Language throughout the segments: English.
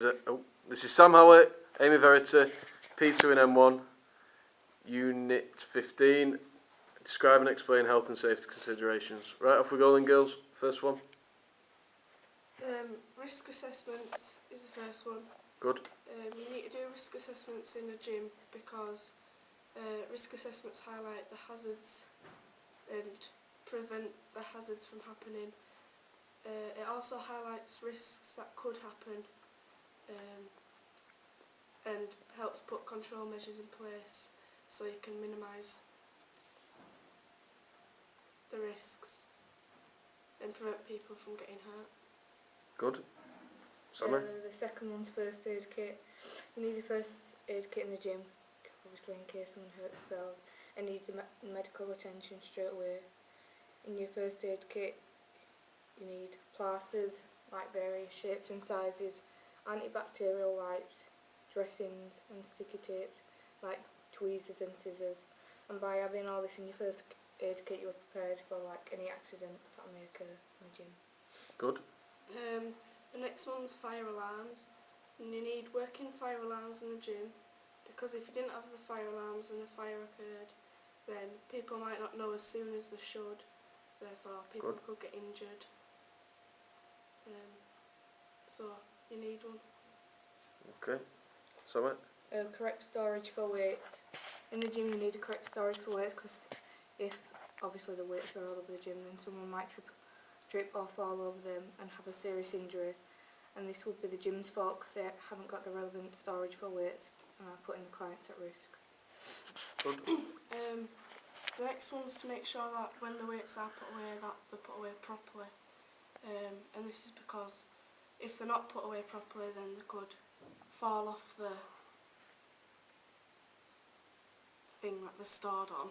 This is Sam Howard, Amy Verity, P2 in M1, Unit 15. Describe and explain health and safety considerations. Right, off we go then, girls. First one. Risk assessments is the first one. Good. You need to do risk assessments in a gym because risk assessments highlight the hazards and prevent the hazards from happening. It also highlights risks that could happen and helps put control measures in place so you can minimise the risks and prevent people from getting hurt. Good. Sammy? The second one's first aid kit. You need a first aid kit in the gym, obviously in case someone hurts themselves and needs medical attention straight away. In your first aid kit you need plasters, like various shapes and sizes, antibacterial wipes, dressings and sticky tapes, like tweezers and scissors. And by having all this in your first aid kit you're prepared for like any accident that may occur in the gym. Good. The next one's fire alarms, and you need working fire alarms in the gym because if you didn't have the fire alarms and the fire occurred, then people might not know as soon as they should, therefore people could get injured. So you need one. Okay. Sammy? Correct storage for weights. In the gym you need a correct storage for weights because if obviously the weights are all over the gym then someone might trip or fall over them and have a serious injury, and this would be the gym's fault because they haven't got the relevant storage for weights and are putting the clients at risk. Good. The next one's to make sure that when the weights are put away that they're put away properly, and this is because if they're not put away properly then they could fall off the thing that they're stored on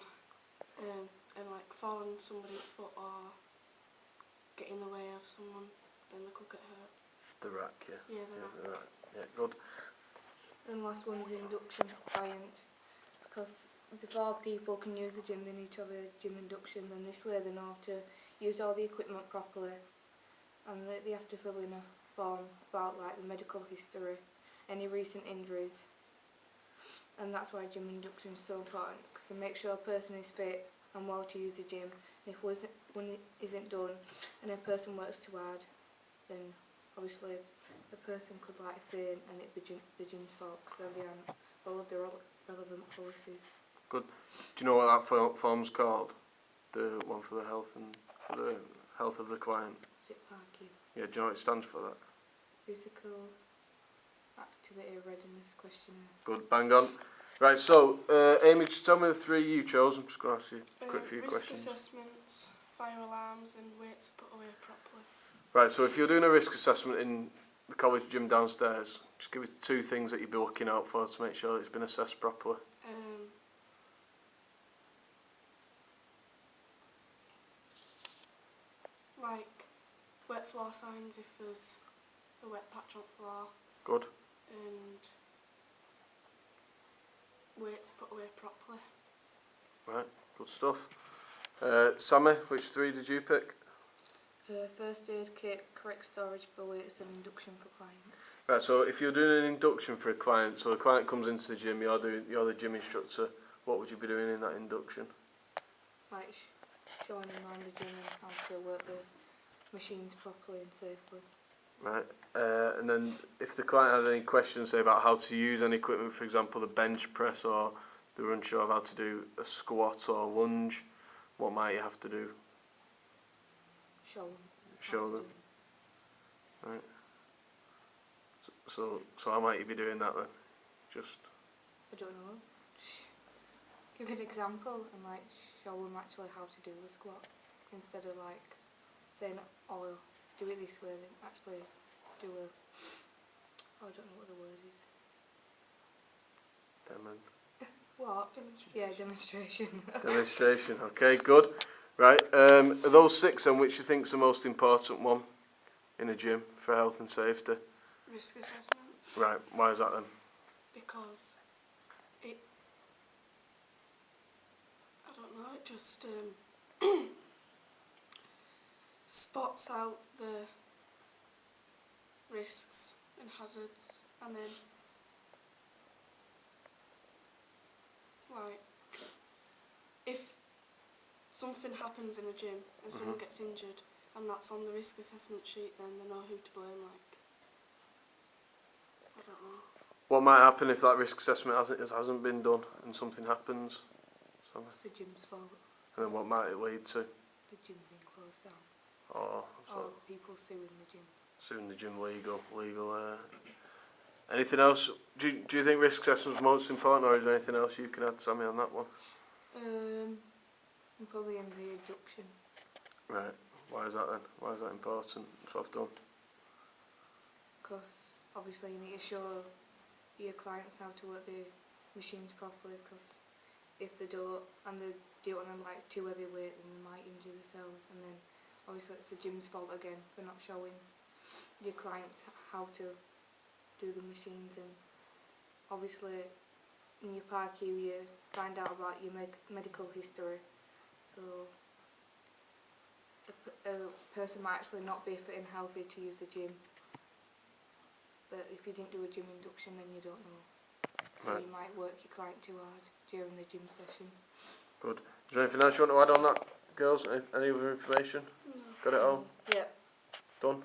and like fall on somebody's foot or get in the way of someone, then they could get hurt. The rack, yeah. Yeah, the rack. Yeah, good. And the last one is induction for clients, because before people can use the gym they need to have a gym induction, and this way they know how to use all the equipment properly, and they have to fill in a form about like the medical history, any recent injuries, and that's why gym induction is so important, because it makes sure a person is fit and well to use the gym. And if one isn't done and a person works too hard, then obviously a person could like faint and it'd be the gym's fault because they haven't followed the relevant policies. Good. Do you know what that form's called? The one for the health and for the health of the client. Is it PARCU? Yeah. Do you know what it stands for? That. Physical Activity Readiness Questionnaire. Good. Bang on. Right. So, Amy, just tell me the three you chose. I'm just going to ask you a quick few risk questions. assessments, fire alarms and weights put away properly. Right. So, if you're doing a risk assessment in the college gym downstairs, just give us two things that you'd be looking out for to make sure it's been assessed properly. Like wet floor signs if there's a wet patch on the floor. Good. And weights put away properly. Right. Good stuff. Sammy, which three did you pick? First aid kit, correct storage for weights and induction for clients. Right, so if you're doing an induction for a client, so a client comes into the gym, you're the gym instructor, what would you be doing in that induction? Like showing them around the gym and how to work the machines properly and safely. Right, and then if the client had any questions, say about how to use any equipment, for example the bench press, or they were unsure of how to do a squat or lunge, what might you have to do? Show them. Right. So how might you be doing that then? Just. I don't know. Give an example and like show them actually how to do the squat instead of like saying, oh, do it this way. Then actually do a. Oh, I don't know what the word is. What? Demonstration. Yeah, demonstration. Demonstration. Okay, good. Right. Are those six then which you think's the most important one in a gym for health and safety? Risk assessments. Right. Why is that then? Because it, I don't know, it just spots out the risks and hazards, and then like if something happens in a gym and someone gets injured and that's on the risk assessment sheet, then they know who to blame. Like, I don't know. What might happen if that risk assessment hasn't been done and something happens? It's the gym's fault. And then what might it lead to? The gym being closed down. Or Or people suing the gym. suing the gym legal. Anything else? Do you think risk assessment is most important, or is there anything else you can add, Sammy, on that one? Probably in the induction. Right. Why is that then? Why is that important? So I've done. Because obviously you need to show your clients how to work the machines properly, because if they don't and they do it on like too heavy weight, then they might injure themselves, and then obviously it's the gym's fault again for not showing your clients how to do the machines. And obviously in your parkour you find out about your medical history, so a person might actually not be fit and healthy to use the gym, but if you didn't do a gym induction then you don't know, so Right. you might work your client too hard during the gym session. Good. Is there anything else you want to add on that, girls? Any other information? No. Got it all? Yeah. Done?